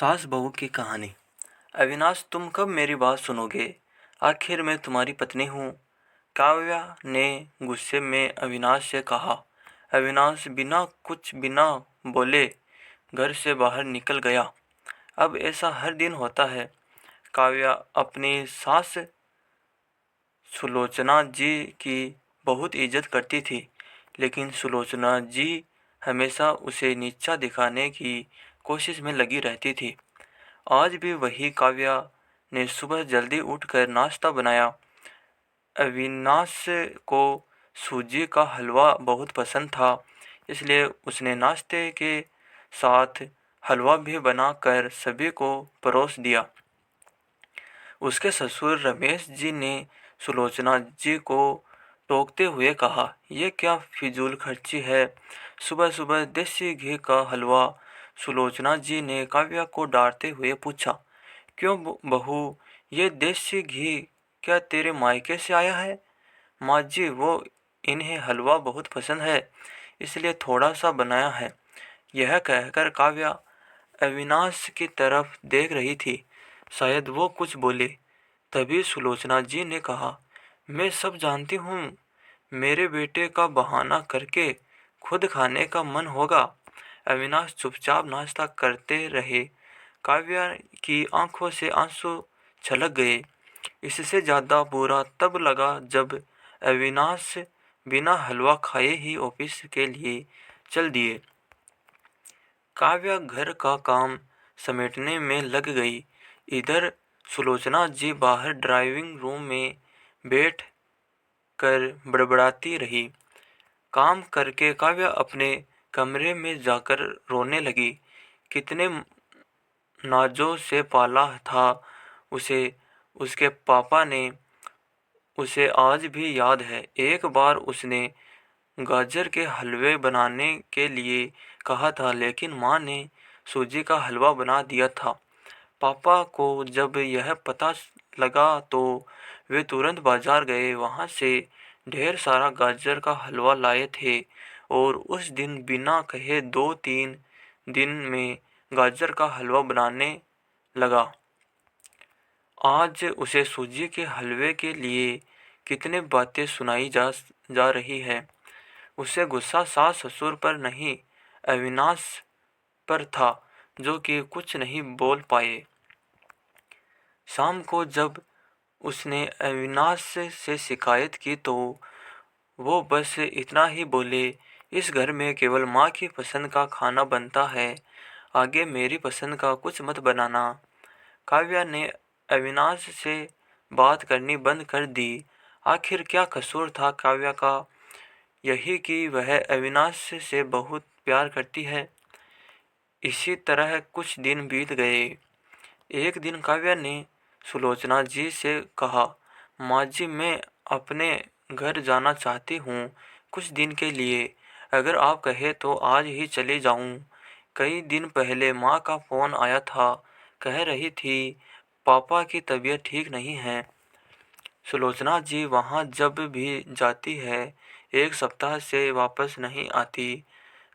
सास बहू की कहानी। अविनाश, तुम कब मेरी बात सुनोगे? आखिर मैं तुम्हारी पत्नी हूँ। काव्या ने गुस्से में अविनाश से कहा। अविनाश बिना बोले घर से बाहर निकल गया। अब ऐसा हर दिन होता है। काव्या अपनी सास सुलोचना जी की बहुत इज्जत करती थी, लेकिन सुलोचना जी हमेशा उसे नीचा दिखाने की कोशिश में लगी रहती थी। आज भी वही काव्या ने सुबह जल्दी उठकर नाश्ता बनाया। अविनाश को सूजी का हलवा बहुत पसंद था, इसलिए उसने नाश्ते के साथ हलवा भी बनाकर सभी को परोस दिया। उसके ससुर रमेश जी ने सुलोचना जी को टोकते हुए कहा, यह क्या फिजूल खर्ची है, सुबह सुबह देसी घी का हलवा। सुलोचना जी ने काव्या को डांटते हुए पूछा, क्यों बहू, ये देसी घी क्या तेरे मायके से आया है? माँ जी, वो इन्हें हलवा बहुत पसंद है, इसलिए थोड़ा सा बनाया है। यह कहकर काव्या अविनाश की तरफ देख रही थी। शायद वो कुछ बोले। तभी सुलोचना जी ने कहा, मैं सब जानती हूँ। मेरे बेटे का बहाना करके खुद खाने का मन होगा। अविनाश चुपचाप नाश्ता करते रहे। काव्या की आंखों से आंसू छलक गए। इससे ज्यादा बुरा तब लगा जब अविनाश बिना हलवा खाए ही ऑफिस के लिए चल दिए। काव्या घर का काम समेटने में लग गई। इधर सुलोचना जी बाहर ड्राइविंग रूम में बैठ कर बड़बड़ाती रही। काम करके काव्या अपने कमरे में जाकर रोने लगी। कितने नाजों से पाला था उसे उसके पापा ने, उसे आज भी याद है। एक बार उसने गाजर के हलवे बनाने के लिए कहा था, लेकिन माँ ने सूजी का हलवा बना दिया था। पापा को जब यह पता लगा तो वे तुरंत बाजार गए। वहां से ढेर सारा गाजर का हलवा लाए थे और उस दिन बिना कहे 2-3 दिन में गाजर का हलवा बनाने लगा। आज उसे सूजी के हलवे के लिए कितने बातें सुनाई जा रही है। उसे गुस्सा सास ससुर पर नहीं, अविनाश पर था, जो कि कुछ नहीं बोल पाए। शाम को जब उसने अविनाश से शिकायत की तो वो बस इतना ही बोले, इस घर में केवल माँ की पसंद का खाना बनता है, आगे मेरी पसंद का कुछ मत बनाना। काव्या ने अविनाश से बात करनी बंद कर दी। आखिर क्या कसूर था काव्या का? यही कि वह अविनाश से बहुत प्यार करती है। इसी तरह कुछ दिन बीत गए। एक दिन काव्या ने सुलोचना जी से कहा, माँ जी, मैं अपने घर जाना चाहती हूँ कुछ दिन के लिए। अगर आप कहे तो आज ही चले जाऊँ। कई दिन पहले माँ का फोन आया था, कह रही थी पापा की तबीयत ठीक नहीं है। सुलोचना जी वहाँ जब भी जाती है 1 सप्ताह से वापस नहीं आती।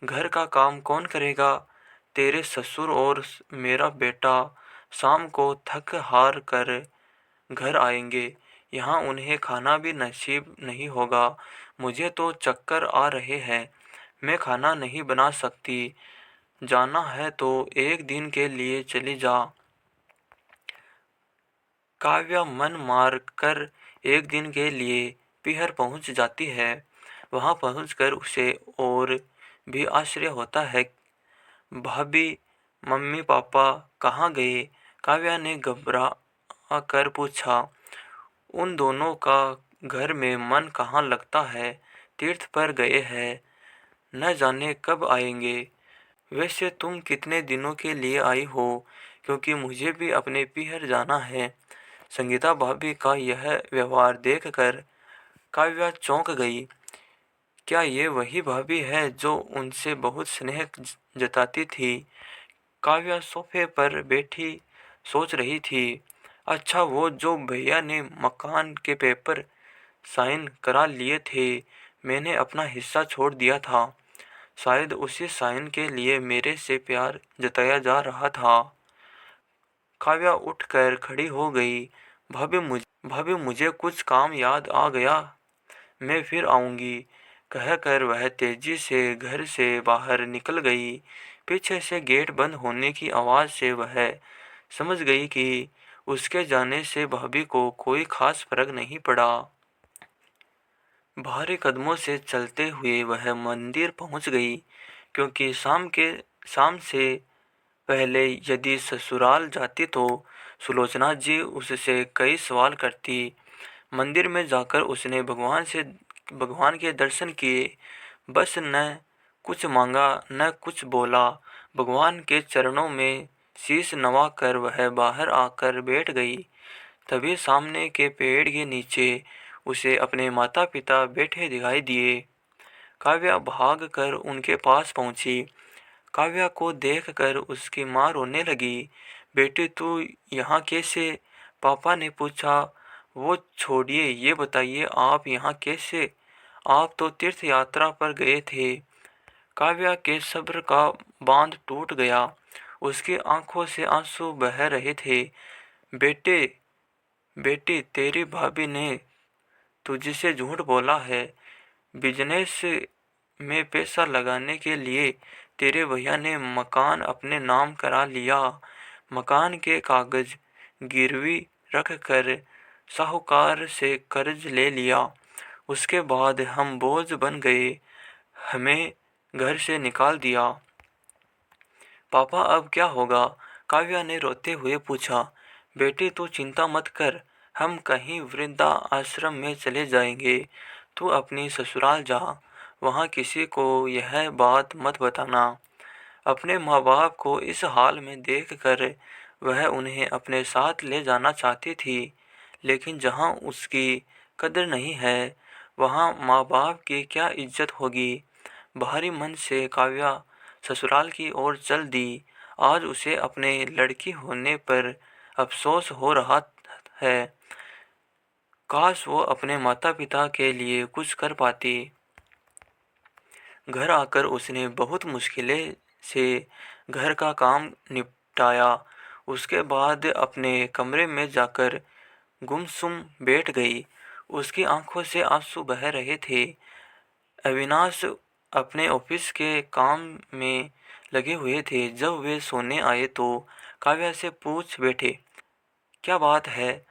घर का काम कौन करेगा? तेरे ससुर और मेरा बेटा शाम को थक हार कर घर आएंगे। यहाँ उन्हें खाना भी नसीब नहीं होगा। मुझे तो चक्कर आ रहे हैं। मैं खाना नहीं बना सकती। जाना है तो एक दिन के लिए चली जा। काव्या मन मार कर एक दिन के लिए पीहर पहुंच जाती है। वहां पहुंचकर उसे और भी आश्चर्य होता है। भाभी, मम्मी पापा कहाँ गए? काव्या ने घबरा कर पूछा। उन दोनों का घर में मन कहाँ लगता है, तीर्थ पर गए हैं, न जाने कब आएंगे। वैसे तुम कितने दिनों के लिए आई हो? क्योंकि मुझे भी अपने पीहर जाना है। संगीता भाभी का यह व्यवहार देखकर काव्या चौंक गई। क्या ये वही भाभी है जो उनसे बहुत स्नेह जताती थी? काव्या सोफे पर बैठी सोच रही थी। अच्छा, वो जो भैया ने मकान के पेपर साइन करा लिए थे, मैंने अपना हिस्सा छोड़ दिया था। शायद उसी साइन के लिए मेरे से प्यार जताया जा रहा था। काव्या उठकर खड़ी हो गई। भाभी मुझे कुछ काम याद आ गया, मैं फिर आऊंगी, कहकर वह तेजी से घर से बाहर निकल गई। पीछे से गेट बंद होने की आवाज से वह समझ गई कि उसके जाने से भाभी को कोई खास फर्क नहीं पड़ा। भारी कदमों से चलते हुए वह मंदिर पहुंच गई, क्योंकि शाम से पहले यदि ससुराल जाती तो सुलोचना जी उससे कई सवाल करती। मंदिर में जाकर उसने भगवान के दर्शन किए। बस न कुछ मांगा न कुछ बोला। भगवान के चरणों में शीश नवा कर वह बाहर आकर बैठ गई। तभी सामने के पेड़ के नीचे उसे अपने माता पिता बैठे दिखाई दिए। काव्या भाग कर उनके पास पहुंची। काव्या को देखकर उसकी माँ रोने लगी। बेटी तू यहाँ कैसे? पापा ने पूछा। वो छोड़िए, ये बताइए आप यहाँ कैसे? आप तो तीर्थ यात्रा पर गए थे। काव्या के सब्र का बांध टूट गया। उसकी आंखों से आंसू बह रहे थे। बेटे बेटी तेरी भाभी ने तुझसे झूठ बोला है। बिजनेस में पैसा लगाने के लिए तेरे भैया ने मकान अपने नाम करा लिया। मकान के कागज गिरवी रख कर साहूकार से कर्ज ले लिया। उसके बाद हम बोझ बन गए, हमें घर से निकाल दिया। पापा अब क्या होगा? काव्या ने रोते हुए पूछा। बेटी तू चिंता मत कर, हम कहीं वृद्धा आश्रम में चले जाएंगे। तू अपनी ससुराल जा, वहाँ किसी को यह बात मत बताना। अपने माँ बाप को इस हाल में देखकर वह उन्हें अपने साथ ले जाना चाहती थी, लेकिन जहाँ उसकी कदर नहीं है, वहाँ माँ बाप की क्या इज्जत होगी। भारी मन से काव्या ससुराल की ओर चल दी। आज उसे अपने लड़की होने पर अफसोस हो रहा है। काश वो अपने माता पिता के लिए कुछ कर पाती। घर आकर उसने बहुत मुश्किलें से घर का काम निपटाया। उसके बाद अपने कमरे में जाकर गुमसुम बैठ गई। उसकी आंखों से आंसू बह रहे थे। अविनाश अपने ऑफिस के काम में लगे हुए थे। जब वे सोने आए तो काव्या से पूछ बैठे, क्या बात है?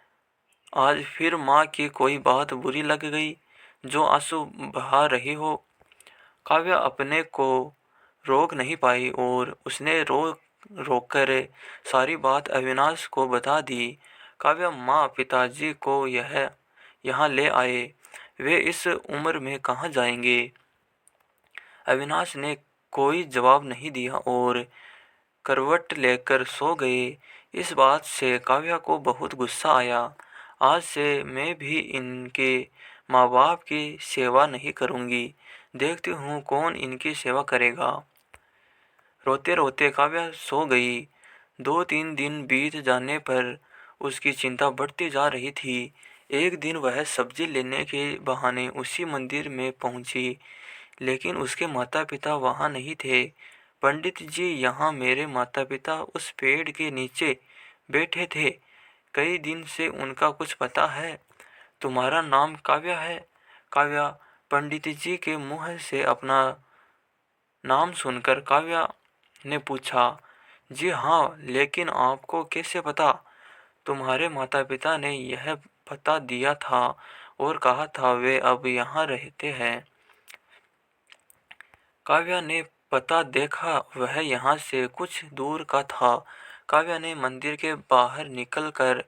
आज फिर माँ की कोई बात बुरी लग गई जो आंसू बहा रही हो? काव्या अपने को रोक नहीं पाई और उसने रोक कर सारी बात अविनाश को बता दी। काव्या माँ पिताजी को यहाँ ले आए, वे इस उम्र में कहाँ जाएंगे? अविनाश ने कोई जवाब नहीं दिया और करवट लेकर सो गए। इस बात से काव्या को बहुत गुस्सा आया। आज से मैं भी इनके माँ बाप की सेवा नहीं करूँगी, देखती हूँ कौन इनकी सेवा करेगा। रोते रोते काव्या सो गई। 2-3 दिन बीत जाने पर उसकी चिंता बढ़ती जा रही थी। एक दिन वह सब्जी लेने के बहाने उसी मंदिर में पहुंची, लेकिन उसके माता पिता वहां नहीं थे। पंडित जी, यहाँ मेरे माता पिता उस पेड़ के नीचे बैठे थे। कई दिन से उनका कुछ पता है? तुम्हारा नाम काव्या है? काव्या। पंडित जी के मुंह से अपना नाम सुनकर काव्या ने पूछा। जी हाँ, लेकिन आपको कैसे पता? तुम्हारे माता पिता ने यह पता दिया था और कहा था वे अब यहाँ रहते हैं। काव्या ने पता देखा, वह यहाँ से कुछ दूर का था। काव्या ने मंदिर के बाहर निकलकर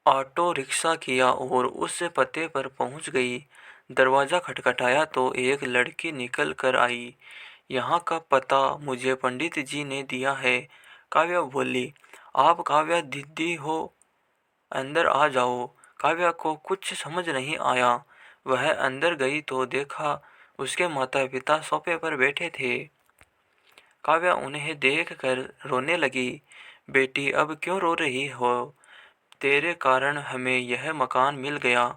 ऑटो रिक्शा किया और उस पते पर पहुंच गई। दरवाजा खटखटाया तो एक लड़की निकल कर आई। यहाँ का पता मुझे पंडित जी ने दिया है, काव्या बोली। आप काव्या दीदी हो? अंदर आ जाओ। काव्या को कुछ समझ नहीं आया। वह अंदर गई तो देखा उसके माता पिता सोफे पर बैठे थे। काव्या उन्हें देखकर रोने लगी। बेटी अब क्यों रो रही हो? तेरे कारण हमें यह मकान मिल गया।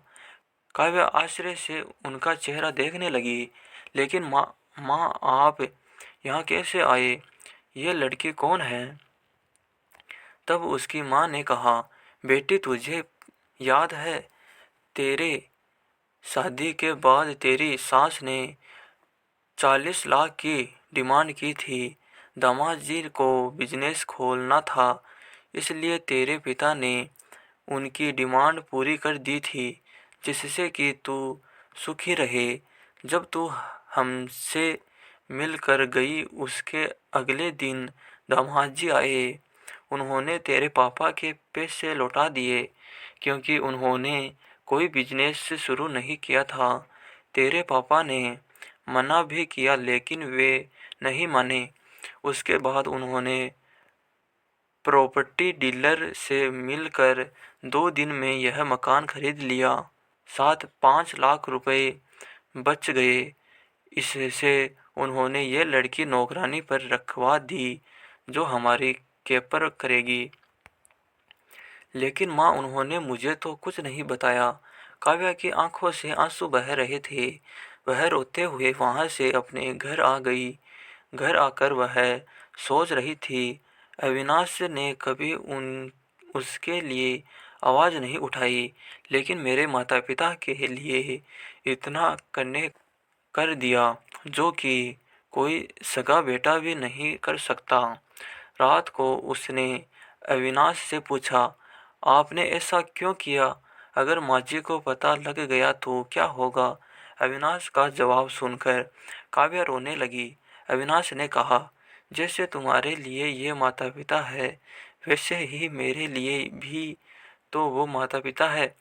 काव्या आश्चर्य से उनका चेहरा देखने लगी। लेकिन माँ आप यहाँ कैसे आए? ये लड़की कौन है? तब उसकी माँ ने कहा, बेटी तुझे याद है तेरे शादी के बाद तेरी सास ने 40 लाख की डिमांड की थी। दामाद जी को बिजनेस खोलना था, इसलिए तेरे पिता ने उनकी डिमांड पूरी कर दी थी, जिससे कि तू सुखी रहे। जब तू हमसे मिलकर गई उसके अगले दिन दामाद जी आए। उन्होंने तेरे पापा के पैसे लौटा दिए, क्योंकि उन्होंने कोई बिजनेस शुरू नहीं किया था। तेरे पापा ने मना भी किया, लेकिन वे नहीं माने। उसके बाद उन्होंने प्रॉपर्टी डीलर से मिलकर 2 दिन में यह मकान खरीद लिया। साथ 5 लाख रुपए बच गए। इससे उन्होंने ये लड़की नौकरानी पर रखवा दी, जो हमारी केपर करेगी। लेकिन माँ, उन्होंने मुझे तो कुछ नहीं बताया। काव्या की आंखों से आंसू बह रहे थे। वह रोते हुए वहां से अपने घर आ गई। घर आकर वह सोच रही थी, अविनाश ने कभी उसके लिए आवाज नहीं उठाई, लेकिन मेरे माता पिता के लिए इतना करने कर दिया, जो कि कोई सगा बेटा भी नहीं कर सकता। रात को उसने अविनाश से पूछा, आपने ऐसा क्यों किया? अगर माँ जी को पता लग गया तो क्या होगा? अविनाश का जवाब सुनकर काव्या रोने लगी। अविनाश ने कहा, जैसे तुम्हारे लिए ये माता पिता है, वैसे ही मेरे लिए भी तो वो माता पिता है।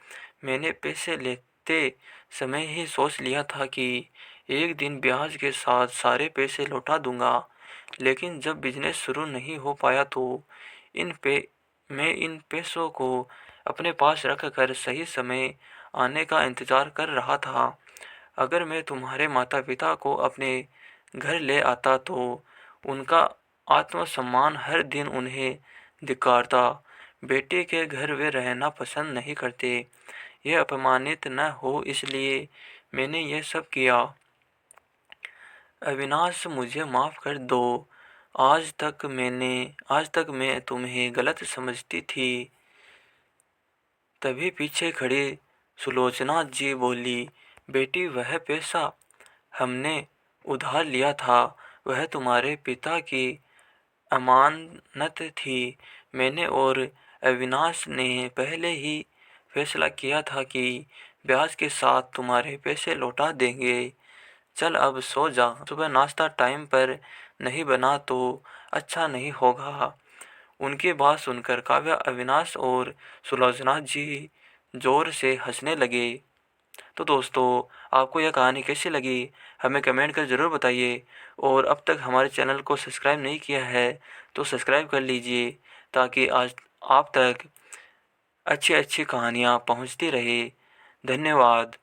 मैंने पैसे लेते समय ही सोच लिया था कि एक दिन ब्याज के साथ सारे पैसे लौटा दूंगा, लेकिन जब बिजनेस शुरू नहीं हो पाया तो मैं इन पैसों को अपने पास रख कर सही समय आने का इंतजार कर रहा था। अगर मैं तुम्हारे माता पिता को अपने घर ले आता तो उनका आत्मसम्मान हर दिन उन्हें धिक्कारता। बेटे के घर वे रहना पसंद नहीं करते। ये अपमानित न हो इसलिए मैंने ये सब किया। अविनाश, मुझे माफ कर दो। आज तक मैं तुम्हें गलत समझती थी। तभी पीछे खड़ी सुलोचना जी बोली, बेटी वह पैसा हमने उधार लिया था, वह तुम्हारे पिता की अमानत थी। मैंने और अविनाश ने पहले ही फैसला किया था कि ब्याज के साथ तुम्हारे पैसे लौटा देंगे। चल अब सो जा, सुबह नाश्ता टाइम पर नहीं बना तो अच्छा नहीं होगा। उनकी बात सुनकर काव्या, अविनाश और सुलोचना जी जोर से हंसने लगे। तो दोस्तों, आपको यह कहानी कैसी लगी हमें कमेंट कर ज़रूर बताइए। और अब तक हमारे चैनल को सब्सक्राइब नहीं किया है तो सब्सक्राइब कर लीजिए, ताकि आज आप तक अच्छी अच्छी कहानियाँ पहुँचती रहे। धन्यवाद।